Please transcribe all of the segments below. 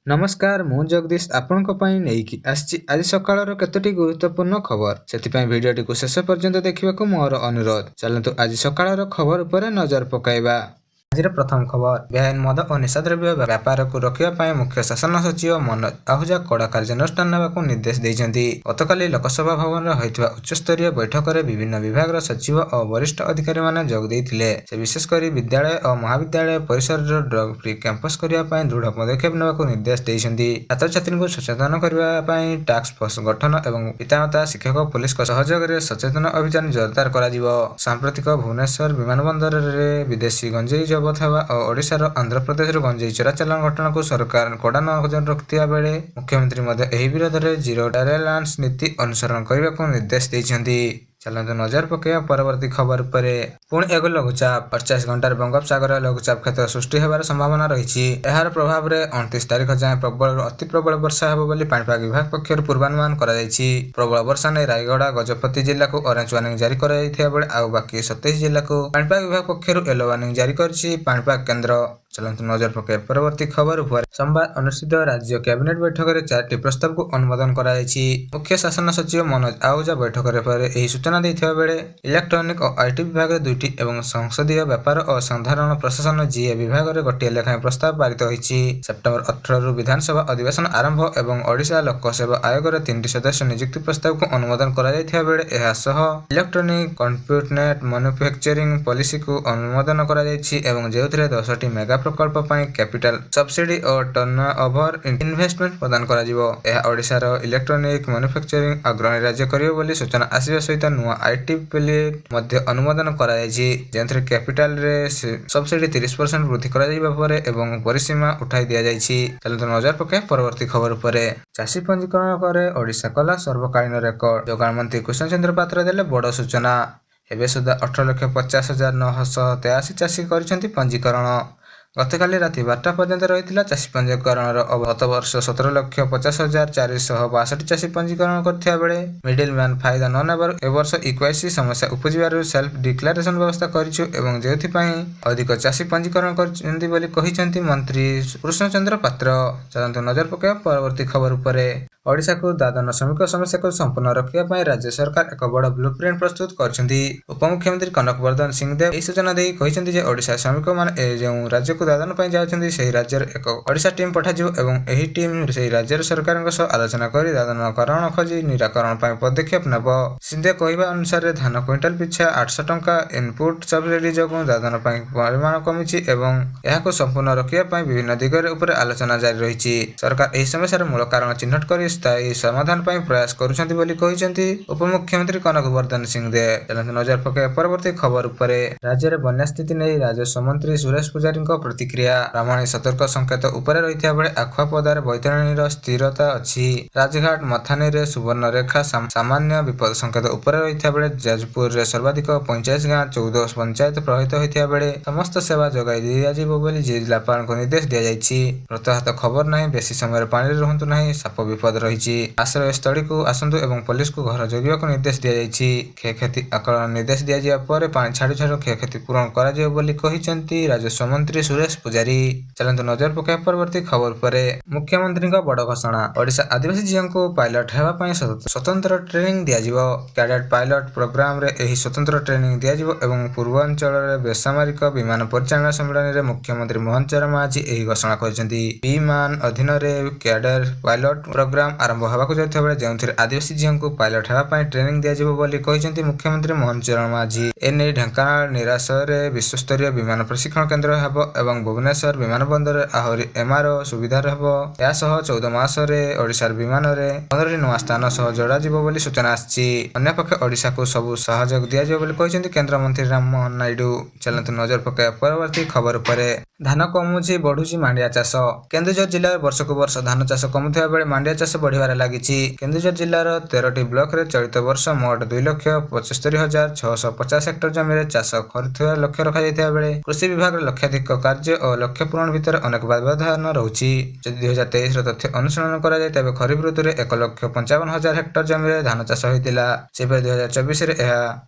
नमस्कार ମୁଁ ଜଗଦୀଶ ଆପଣଙ୍କ ପାଇଁ ନେଇକି ଆସିଛି ଆଜି ସକାଳର କେତୋଟି ଗୁରୁତ୍ୱପୂର୍ଣ୍ଣ ଖବର। ସେଥିପାଇଁ ଭିଡିଓଟିକୁ ଶେଷ ପର୍ଯ୍ୟନ୍ତ ଦେଖିବାକୁ ମୋର ଅନୁରୋଧ। ଚାଲନ୍ତୁ ଆଜି ସକାଳର ଖବର ଉପରେ ନଜର ପକାଇବା। ଆଜିର ପ୍ରଥମ ଖବର, ବେଆଇନ ମଦ ଓ ନିଶାଦ୍ରବ୍ୟ ବ୍ୟାପାରକୁ ରୋକିବା ପାଇଁ ମୁଖ୍ୟ ଶାସନ ସଚିବ ମନୋଜ ଆହୁଜା କଡ଼ା କାର୍ଯ୍ୟାନୁଷ୍ଠାନ ନେବାକୁ ନିର୍ଦ୍ଦେଶ ଦେଇଛନ୍ତି। ଗତକାଲି ଲୋକସଭା ଭବନରେ ହୋଇଥିବା ଉଚ୍ଚସ୍ତରୀୟ ବୈଠକରେ ବିଭିନ୍ନ ବିଭାଗର ସଚିବ ଓ ବରିଷ୍ଠ ଅଧିକାରୀମାନେ ଯୋଗ ଦେଇଥିଲେ। ସେ ବିଶେଷ କରି ବିଦ୍ୟାଳୟ ଓ ମହାବିଦ୍ୟାଳୟ ପରିସରରେ ଡ୍ରଗ୍ ଫ୍ରି କ୍ୟାମ୍ପସ୍ କରିବା ପାଇଁ ଦୃଢ଼ ପଦକ୍ଷେପ ନେବାକୁ ନିର୍ଦ୍ଦେଶ ଦେଇଛନ୍ତି। ଛାତ୍ରଛାତ୍ରୀଙ୍କୁ ସଚେତନ କରିବା ପାଇଁ ଟାସ୍କ ଫୋର୍ସ ଗଠନ ଏବଂ ପିତାମାତା, ଶିକ୍ଷକ, ପୁଲିସଙ୍କ ସହଯୋଗରେ ସଚେତନ ଅଭିଯାନ ଜୋରଦାର କରାଯିବ। ସାମ୍ପ୍ରତିକ ଭୁବନେଶ୍ୱର ବିମାନବନ୍ଦରରେ ବିଦେଶୀ ଗଞ୍ଜେଇ ଜବତ ହେବା ଓ ଓଡ଼ିଶାର ଆନ୍ଧ୍ରପ୍ରଦେଶରୁ ଗଞ୍ଜେଇ ଚୋରାଚାଲାଣ ଘଟଣାକୁ ସରକାର କଡ଼ା ନଜର ରଖିଥିବା ବେଳେ ମୁଖ୍ୟମନ୍ତ୍ରୀ ମଧ୍ୟ ଏହି ବିରୋଧରେ ଜିରୋ ଟଲେରାନ୍ସ ନୀତି ଅନୁସରଣ କରିବାକୁ ନିର୍ଦ୍ଦେଶ ଦେଇଛନ୍ତି। ଚାଲନ୍ତୁ ନଜର ପକାଇବା ପରବର୍ତ୍ତୀ ଖବର ଉପରେ। ପୁଣି ଏକ ଲଘୁଚାପ 48 ଘଣ୍ଟାରେ ବଙ୍ଗୋପସାଗରରେ ଲଘୁଚାପ କ୍ଷେତ୍ର ସୃଷ୍ଟି ହେବାର ସମ୍ଭାବନା ରହିଛି। ଏହାର ପ୍ରଭାବରେ 29 ତାରିଖ ଯାଏଁ ପ୍ରବଳରୁ ଅତି ପ୍ରବଳ ବର୍ଷା ହେବ ବୋଲି ପାଣିପାଗ ବିଭାଗ ପକ୍ଷରୁ ପୂର୍ବାନୁମାନ କରାଯାଇଛି। ପ୍ରବଳ ବର୍ଷା ନେଇ ରାୟଗଡ଼ା, ଗଜପତି ଜିଲ୍ଲାକୁ ଅରେଞ୍ଜ ୱାର୍ଣ୍ଣିଂ ଜାରି କରାଯାଇଥିବା ବେଳେ ଆଉ ବାକି 27 ଜିଲ୍ଲାକୁ ପାଣିପାଗ ବିଭାଗ ପକ୍ଷରୁ ୟେଲୋ ୱାର୍ଣ୍ଣିଂ ଜାରି କରିଛି ପାଣିପାଗ କେନ୍ଦ୍ର। ଚାଲନ୍ତୁ ନଜର ପକାଇବା ପରବର୍ତ୍ତୀ ଖବର ଉପରେ। ସୋମବାର ଅନୁଷ୍ଠିତ ରାଜ୍ୟ କ୍ୟାବିନେଟ ବୈଠକରେ 4ଟି ପ୍ରସ୍ତାବକୁ ଅନୁମୋଦନ କରାଯାଇଛି। ମୁଖ୍ୟ ଶାସନ ସଚିବ ମନୋଜ ଆହୁଜା ବୈଠକରେ ପରେ ଏହି ସୂଚନା ଦେଇଥିବା ବେଳେ ଇଲେକ୍ଟ୍ରୋନିକ ଓ ଆଇଟି ବିଭାଗରେ 2ଟି ଏବଂ ସଂସଦୀୟ ବ୍ୟାପାର ଓ ସାଧାରଣ ପ୍ରଶାସନ ଜିଏ ବିଭାଗରେ ଗୋଟିଏ ଲେଖାଏଁ ପ୍ରସ୍ତାବ ପାରିତ ହୋଇଛି। ସେପ୍ଟେମ୍ବର 18ରୁ ବିଧାନସଭା ଅଧିବେଶନ ଆରମ୍ଭ ଏବଂ ଓଡ଼ିଶା ଲୋକସେବା ଆୟୋଗରେ 3ଟି ସଦସ୍ୟ ନିଯୁକ୍ତି ପ୍ରସ୍ତାବକୁ ଅନୁମୋଦନ କରାଯାଇଥିବା ବେଳେ ଏହା ସହ ଇଲେକ୍ଟ୍ରୋନିକ କମ୍ପ୍ୟୁଟନେଟ ମାନୁଫ୍ୟାକ୍ଚରିଂ ପଲିସିକୁ ଅନୁମୋଦନ କରାଯାଇଛି ଏବଂ ଯେଉଁଥିରେ 10ଟି ମେଗା ପ୍ରକଳ୍ପ ପାଇଁ କ୍ୟାପିଟାଲ ସବସିଡି ଓ ଟର୍ଣ୍ଣଓଭର ଇନଭେଷ୍ଟମେଣ୍ଟ ପ୍ରଦାନ କରାଯିବ। ଏହା ଓଡ଼ିଶାର ଇଲେକ୍ଟ୍ରୋନିକ ମାନୁଫ୍ୟାକ୍ଚରିଂ ଅଗ୍ରଣୀ ରାଜ୍ୟ କରିବ ବୋଲି ସୂଚନା ଆସିବା ସହିତ ନୂଆ ଆଇଟି ବିଲ୍ ମଧ୍ୟ ଅନୁମୋଦନ କରାଯାଇଛି, ଯେଉଁଥିରେ କ୍ୟାପିଟାଲରେ ସବସିଡି 30% ବୃଦ୍ଧି କରାଯିବା ପରେ ଏବଂ ପରିସୀମା ଉଠାଇ ଦିଆଯାଇଛି। ଚାଲନ୍ତୁ ନଜର ପକାଇବା ପରବର୍ତ୍ତୀ ଖବର ଉପରେ। ଚାଷୀ ପଞ୍ଜୀକରଣ ପରେ ଓଡ଼ିଶା କଲା ସର୍ବକାଳୀନ ରେକର୍ଡ। ଯୋଗାଣ ମନ୍ତ୍ରୀ କୃଷ୍ଣଚନ୍ଦ୍ର ପାତ୍ର ଦେଲେ ବଡ଼ ସୂଚନା। ଏବେ ସୁଦ୍ଧା 18,50,983 ଚାଷୀ କରିଛନ୍ତି ପଞ୍ଜୀକରଣ। ଗତକାଲି ରାତି 12ଟା ପର୍ଯ୍ୟନ୍ତ ରହିଥିଲା ଚାଷୀ ପଞ୍ଜୀକରଣର ଗତ ବର୍ଷ 17,50,462 ଚାଷୀ ପଞ୍ଜୀକରଣ କରିଥିବା ବେଳେ ମିଡିଲ ମ୍ୟାନ ଫାଇଦା ନ ନେବାରୁ ଏ ବର୍ଷ ଇକ୍ୱାଇସି ସମସ୍ୟା ଉପୁଜିବାରୁ ସେଲ୍ଫ ଡିକ୍ଲାରେସନ ବ୍ୟବସ୍ଥା କରିଛୁ ଏବଂ ଯେଉଁଥିପାଇଁ ଅଧିକ ଚାଷୀ ପଞ୍ଜୀକରଣ କରିଛନ୍ତି ବୋଲି କହିଛନ୍ତି ମନ୍ତ୍ରୀ କୃଷ୍ଣଚନ୍ଦ୍ର ପାତ୍ର। ଚାଲନ୍ତୁ ନଜର ପକାଇବା ପରବର୍ତ୍ତୀ ଖବର ଉପରେ। ଓଡ଼ିଶାକୁ ଦାଦନ ଶ୍ରମିକ ସମସ୍ୟାକୁ ସମ୍ପୂର୍ଣ୍ଣ ରୋକିବା ପାଇଁ ରାଜ୍ୟ ସରକାର ଏକ ବଡ଼ ବ୍ଲୁପ୍ରିଣ୍ଟ ପ୍ରସ୍ତୁତ କରିଛନ୍ତି। ଉପମୁଖ୍ୟମନ୍ତ୍ରୀ କନକ ବର୍ଦ୍ଧନ ସିଂଦେଓ ଏହି ସୂଚନା ଦେଇ କହିଛନ୍ତି ଯେ ଓଡ଼ିଶା ଶ୍ରମିକମାନେ ଯେଉଁ ରାଜ୍ୟକୁ ଦାଦନ ପାଇଁ ଯାଉଛନ୍ତି ସେହି ରାଜ୍ୟରେ ଏକ ଓଡ଼ିଶା ଟିମ୍ ପଠାଯିବ ଏବଂ ଏହି ଟିମ୍ ସେହି ରାଜ୍ୟର ସରକାରଙ୍କ ସହ ଆଲୋଚନା କରି ଦାଦନ କାରଣ ଖୋଜି ନିରାକରଣ ପାଇଁ ପଦକ୍ଷେପ ନେବ। ସିଂଦେଓ କହିବା ଅନୁସାରେ ଧାନ କ୍ୱିଣ୍ଟାଲ ପିଛା 800 ଟଙ୍କା ଇନପୁଟ ସବସିଡି ଯୋଗୁଁ ଦାଦନ ପାଇଁ ପରିମାଣ କମିଛି ଏବଂ ଏହାକୁ ସମ୍ପୂର୍ଣ୍ଣ ରୋକିବା ପାଇଁ ବିଭିନ୍ନ ଦିଗରେ ଉପରେ ଆଲୋଚନା ଜାରି ରହିଛି। ସରକାର ଏହି ସମସ୍ୟାର ମୂଳ କାରଣ ଚିହ୍ନଟ କରି ସ୍ଥାୟୀ ସମାଧାନ ପାଇଁ ପ୍ରୟାସ କରୁଛନ୍ତି ବୋଲି କହିଛନ୍ତି ଉପମୁଖ୍ୟମନ୍ତ୍ରୀ କନକ ବର୍ଦ୍ଧନ ସିଂଦେଓ। ଚାଲନ୍ତୁ ନଜର ପକାଇବା ପରବର୍ତ୍ତୀ ଖବର ଉପରେ। ରାଜ୍ୟରେ ବନ୍ୟା ସ୍ଥିତି ନେଇ ରାଜସ୍ୱ ମନ୍ତ୍ରୀ ସୁରେଶ ପୂଜାରୀଙ୍କ ପ୍ରତିକ୍ରିୟା। ବ୍ରାହ୍ମଣୀ ସତର୍କ ସଂକେତ ଉପରେ ରହିଥିବା ବେଳେ ଆଖୁଆପଦାରେ ବୈତରଣୀର ସ୍ଥିରତା ଅଛି। ରାଜଘାଟ ମଥାନୀରେ ସୁବର୍ଣ୍ଣରେଖା ସାମାନ୍ୟ ବିପଦ ସଂକେତ ଉପରେ ରହିଥିବା ବେଳେ ଯାଜପୁରରେ ସର୍ବାଧିକ 45 ଗାଁ 14 ପଞ୍ଚାୟତ ପ୍ରଭାବିତ ହୋଇଥିବା ବେଳେ ସମସ୍ତ ସେବା ଯୋଗାଇ ଦିଆଯିବ ବୋଲି ଜିଲ୍ଲାପାଳଙ୍କୁ ନିର୍ଦ୍ଦେଶ ଦିଆଯାଇଛି। ମୃତାହତ ଖବର ନାହିଁ। ବେଶୀ ସମୟରେ ପାଣିରେ ରୁହନ୍ତୁ ନାହିଁ। ସାପ ବିପଦ ରହିଛି। ଆଶ୍ରୟସ୍ଥଳୀକୁ ଆସନ୍ତୁ ଏବଂ ପୋଲିସକୁ ଘର ଜଗିବାକୁ ନିର୍ଦ୍ଦେଶ ଦିଆଯାଇଛି। କ୍ଷୟକ୍ଷତି ଆକଳନ ନିର୍ଦ୍ଦେଶ ଦିଆଯିବା ପରେ ପାଣି ଛାଡୁ ଛାଡୁ କ୍ଷୟକ୍ଷତି ପୂରଣ କରାଯିବ ବୋଲି କହିଛନ୍ତି ରାଜସ୍ୱ ମନ୍ତ୍ରୀ ସୁରେଶ ପୂଜାରୀ। ଚାଲନ୍ତୁ ନଜର ପକାଇବା ପରବର୍ତ୍ତୀ ଖବର ଉପରେ। ମୁଖ୍ୟମନ୍ତ୍ରୀଙ୍କ ବଡ଼ ଘୋଷଣା। ଓଡ଼ିଶା ଆଦିବାସୀ ଝିଅଙ୍କୁ ପାଇଲଟ ହେବା ପାଇଁ ସ୍ୱତନ୍ତ୍ର ଟ୍ରେନିଂ ଦିଆଯିବ। କ୍ୟାଡେଟ ପାଇଲଟ ପ୍ରୋଗ୍ରାମରେ ଏହି ସ୍ୱତନ୍ତ୍ର ଟ୍ରେନିଂ ଦିଆଯିବ ଏବଂ ପୂର୍ବାଞ୍ଚଳରେ ବେସାମରିକ ବିମାନ ପରିଚାଳନା ସମ୍ମିଳନୀରେ ମୁଖ୍ୟମନ୍ତ୍ରୀ ମୋହନ ଚରଣ ମାଝୀ ଏହି ଘୋଷଣା କରିଛନ୍ତି। ବିମାନ ଅଧୀନରେ କ୍ୟାଡେଟ ପାଇଲଟ ପ୍ରୋଗ୍ରାମ ଆରମ୍ଭ ହେବାକୁ ଯାଉଥିବା ବେଳେ ଯେଉଁଥିରେ ଆଦିବାସୀ ଝିଅଙ୍କୁ ପାଇଲଟ ହେବା ପାଇଁ ଟ୍ରେନିଂ ଦିଆଯିବ ବୋଲି କହିଛନ୍ତି ମୁଖ୍ୟମନ୍ତ୍ରୀ ମୋହନ ଚରଣ ମାଝୀ। ଏନେଇ ଢେଙ୍କାନାଳ ନିରାଶରେ ବିଶ୍ୱସ୍ତରୀୟ ବିମାନ ପ୍ରଶିକ୍ଷଣ କେନ୍ଦ୍ର ହେବ ଏବଂ ଭୁବନେଶ୍ୱର ବିମାନବନ୍ଦରରେ ଆହୁରି ଏମଆରଓ ସୁବିଧା ହେବ। ଏହା ସହ 14 ମାସରେ ଓଡ଼ିଶାର ବିମାନରେ 15ଟି ନୂଆ ସ୍ଥାନ ସହ ଯୋଡ଼ାଯିବ ବୋଲି ସୂଚନା ଆସିଛି। ଅନ୍ୟପକ୍ଷେ ଓଡ଼ିଶାକୁ ସବୁ ସହଯୋଗ ଦିଆଯିବ ବୋଲି କହିଛନ୍ତି କେନ୍ଦ୍ରମନ୍ତ୍ରୀ ରାମମୋହନ ନାଇଡୁ। ଚାଲନ୍ତୁ ନଜର ପକାଇବା ପରବର୍ତ୍ତୀ ଖବର ଉପରେ। ଧାନ କମୁଛି ବଢୁଛି ମାଣ୍ଡିଆ ଚାଷ। କେନ୍ଦୁଝର ଜିଲ୍ଲାରେ ବର୍ଷକୁ ବର୍ଷ ଧାନ ଚାଷ କମୁଥିବା ବେଳେ ମାଣ୍ଡିଆ ଚାଷ ବଢ଼ିବାରେ ଲାଗିଛି। କେନ୍ଦୁଝର ଜିଲ୍ଲାର 13ଟି ବ୍ଲକରେ ଚଳିତ ବର୍ଷ ମୋଟ 2,75,650 ହେକ୍ଟର ଜମିରେ ଚାଷ କରୁଥିବା ଲକ୍ଷ୍ୟ ରଖାଯାଇଥିବା ବେଳେ କୃଷି ବିଭାଗର ଲକ୍ଷାଧିକ କାର୍ଯ୍ୟ ଓ ଲକ୍ଷ୍ୟ ପୂରଣ ଭିତରେ ଅନେକ ବ୍ୟବଧାନ ରହୁଛି। ଯଦି 2023ର ତଥ୍ୟ ଅନୁସରଣ କରାଯାଏ ତେବେ ଖରିଫ ଋତୁରେ 1,55,000 ହେକ୍ଟର ଜମିରେ ଧାନ ଚାଷ ହୋଇଥିଲା। ସେହିପରି 2024ରେ ଏହା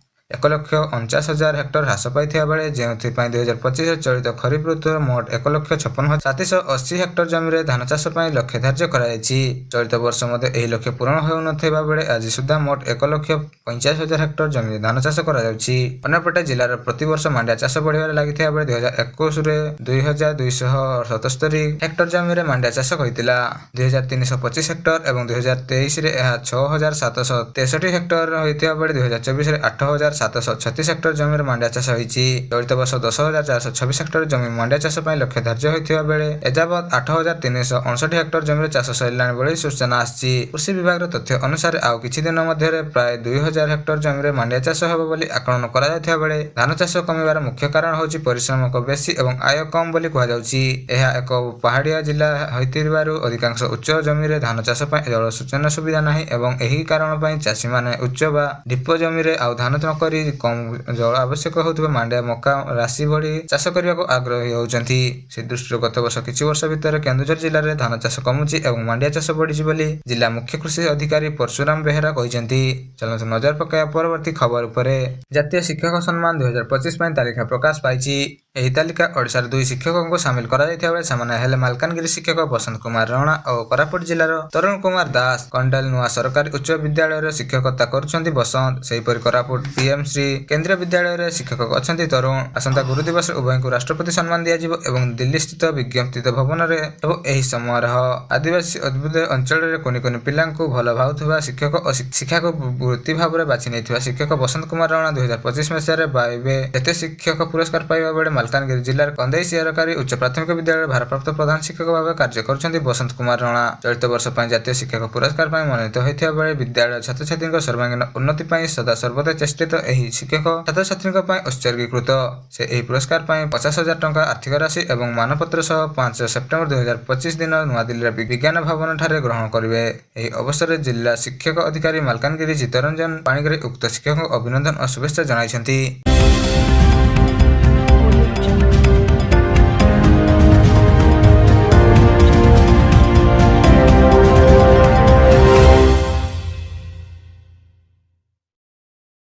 1,49,000 ହେକ୍ଟର ହ୍ରାସ ପାଇଥିବା ବେଳେ ଯେଉଁଥିପାଇଁ 2025 ଚଳିତ ଖରିଫ ଋତୁରେ ମୋଟ 1,56,780 ହେକ୍ଟର ଜମିରେ ଧାନ ଚାଷ ପାଇଁ ଲକ୍ଷ୍ୟ ଧାର୍ଯ୍ୟ କରାଯାଇଛି। ଚଳିତ ବର୍ଷ ମଧ୍ୟ ଏହି ଲକ୍ଷ୍ୟ ପୂରଣ ହେଉନଥିବା ବେଳେ ଆଜି ସୁଦ୍ଧା ମୋଟ 1,50,000 ହେକ୍ଟର ଜମିରେ ଧାନ ଚାଷ କରାଯାଉଛି। ଅନ୍ୟପଟେ ଜିଲ୍ଲାର ପ୍ରତିବର୍ଷ ମାଣ୍ଡିଆ ଚାଷ ବଢ଼ିବାରେ ଲାଗିଥିବା ବେଳେ 2021ରେ 2,277 ହେକ୍ଟର ଜମିରେ ମାଣ୍ଡିଆ ଚାଷ ହୋଇଥିଲା। 2,325 ହେକ୍ଟର ଏବଂ 2023ରେ ଏହା 6,763 ହେକ୍ଟର ହୋଇଥିବା ବେଳେ 2024ରେ 8,736 ହେକ୍ଟର ଜମିରେ ମାଣ୍ଡିଆ ଚାଷ ହୋଇଛି। ଚଳିତ ବର୍ଷ 10,426 ହେକ୍ଟର ଜମି ମାଣ୍ଡିଆ ଚାଷ ପାଇଁ ଲକ୍ଷ୍ୟ ଧାର୍ଯ୍ୟ ହୋଇଥିବା ବେଳେ ଏଯାବତ୍ 8,359 ହେକ୍ଟର ଜମିରେ ଚାଷ ସରିଲାଣି ବୋଲି ସୂଚନା ଆସିଛି। କୃଷି ବିଭାଗର ତଥ୍ୟ ଅନୁସାରେ ଆଉ କିଛି ଦିନ ମଧ୍ୟରେ ପ୍ରାୟ 2,000 ହେକ୍ଟର ଜମିରେ ମାଣ୍ଡିଆ ଚାଷ ହେବ ବୋଲି ଆକଳନ କରାଯାଇଥିବା ବେଳେ ଧାନ ଚାଷ କମିବାର ମୁଖ୍ୟ କାରଣ ହେଉଛି ପରିଶ୍ରମ ବେଶୀ ଏବଂ ଆୟ କମ୍ ବୋଲି କୁହାଯାଉଛି। ଏହା ଏକ ପାହାଡ଼ିଆ ଜିଲ୍ଲା ହୋଇଥିବାରୁ ଅଧିକାଂଶ ଉଚ୍ଚ ଜମିରେ ଧାନ ଚାଷ ପାଇଁ ଜଳସେଚନ ସୁବିଧା ନାହିଁ ଏବଂ ଏହି କାରଣ ପାଇଁ ଚାଷୀମାନେ ଉଚ୍ଚ ବା ଢିପ ଜମିରେ ଆଉ ଧାନ ନକରି କମ୍ ଜଳ ଆବଶ୍ୟକ ହେଉଥିବା ମାଣ୍ଡିଆ, ମକା, ରାଶି ଭଳି ଚାଷ କରିବାକୁ ଆଗ୍ରହୀ ହେଉଛନ୍ତି। ସେ ଦୃଷ୍ଟିରୁ ଗତ ବର୍ଷ କିଛି ବର୍ଷ ଭିତରେ କେନ୍ଦୁଝର ଜିଲ୍ଲାରେ ଧାନ ଚାଷ କମୁଛି ଏବଂ ମାଣ୍ଡିଆ ଚାଷ ବଢ଼ିଛି ବୋଲି ଜିଲ୍ଲା ମୁଖ୍ୟ କୃଷି ଅଧିକାରୀ ପରଶୁରାମ ବେହେରା କହିଛନ୍ତି। ଚାଲନ୍ତୁ ନଜର ପକାଇବା ପରବର୍ତ୍ତୀ ଖବର ଉପରେ। ଜାତୀୟ ଶିକ୍ଷକ ସମ୍ମାନ 2025 ପାଇଁ ତାଲିକା ପ୍ରକାଶ ପାଇଛି। ଏହି ତାଲିକା ଓଡ଼ିଶାର 2 ଶିକ୍ଷକଙ୍କୁ ସାମିଲ କରାଯାଇଥିବା ବେଳେ ସେମାନେ ହେଲେ ମାଲକାନଗିରି ଶିକ୍ଷକ ବସନ୍ତ କୁମାର ରଣା ଓ କୋରାପୁଟ ଜିଲ୍ଲାର ତରୁଣ କୁମାର ଦାସ। କଣ୍ଡାଲ ନୂଆ ସରକାରୀ ଉଚ୍ଚ ବିଦ୍ୟାଳୟରେ ଶିକ୍ଷକତା କରୁଛନ୍ତି ବସନ୍ତ। ସେହିପରି କୋରାପୁଟ ପିଏମ୍ ଶ୍ରୀ କେନ୍ଦ୍ରୀୟ ବିଦ୍ୟାଳୟରେ ଶିକ୍ଷକ ଅଛନ୍ତି ତରୁଣ। ଆସନ୍ତା ଗୁରୁ ଦିବସରେ ଉଭୟଙ୍କୁ ରାଷ୍ଟ୍ରପତି ସମ୍ମାନ ଦିଆଯିବ ଏବଂ ଦିଲ୍ଲୀସ୍ଥିତ ବିଜ୍ଞପ୍ତି ଭବନରେ ହେବ ଏହି ସମାରୋହ। ଆଦିବାସୀ ଅଦ୍ଭୁତ ଅଞ୍ଚଳରେ କୁନି କୁନି ପିଲାଙ୍କୁ ଭଲ ଭାବୁଥିବା ଶିକ୍ଷକ ଓ ଶିକ୍ଷାକୁ ବୃତ୍ତି ଭାବରେ ବାଛି ନେଇଥିବା ଶିକ୍ଷକ ବସନ୍ତ କୁମାର ରଣା 2025 ମସିହାରେ ପାଇବେ ଜାତୀୟ ଶିକ୍ଷକ ପୁରସ୍କାର ପାଇବା ବେଳେ ମାଲକାନଗିରି ଜିଲ୍ଲାର କନ୍ଦେଇ ସରକାରୀ ଉଚ୍ଚ ପ୍ରାଥମିକ ବିଦ୍ୟାଳୟରେ ଭାରପ୍ରାପ୍ତ ପ୍ରଧାନ ଶିକ୍ଷକ ଭାବେ କାର୍ଯ୍ୟ କରୁଛନ୍ତି ବସନ୍ତ କୁମାର ରଣା। ଚଳିତ ବର୍ଷ ପାଇଁ ଜାତୀୟ ଶିକ୍ଷକ ପୁରସ୍କାର ପାଇଁ ମନୋନୀତ ହୋଇଥିବା ବେଳେ ବିଦ୍ୟାଳୟ ଛାତ୍ରଛାତ୍ରୀଙ୍କ ସର୍ବାଙ୍ଗୀନ ଉନ୍ନତି ପାଇଁ ସଦାସର୍ବଦା ଚେଷ୍ଟିତ ଏହି ଶିକ୍ଷକ ଛାତ୍ରଛାତ୍ରୀଙ୍କ ପାଇଁ ଉତ୍ସର୍ଗୀକୃତ। ସେ ଏହି ପୁରସ୍କାର ପାଇଁ 50,000 ଟଙ୍କା ଆର୍ଥିକ ରାଶି ଏବଂ ମାନପତ୍ର ସହ 5 ସେପ୍ଟେମ୍ବର 2025 ଦିନ ନୂଆଦିଲ୍ଲୀର ବିଜ୍ଞାନ ଭବନ ଠାରେ ଗ୍ରହଣ କରିବେ। ଏହି ଅବସରରେ ଜିଲ୍ଲା ଶିକ୍ଷକ ଅଧିକାରୀ ମାଲକାନଗିରି ଚିତ୍ତରଞ୍ଜନ ପାଣିଗ୍ରାହୀ ଉକ୍ତ ଶିକ୍ଷକଙ୍କୁ ଅଭିନନ୍ଦନ ଓ ଶୁଭେଚ୍ଛା ଜଣାଇଛନ୍ତି।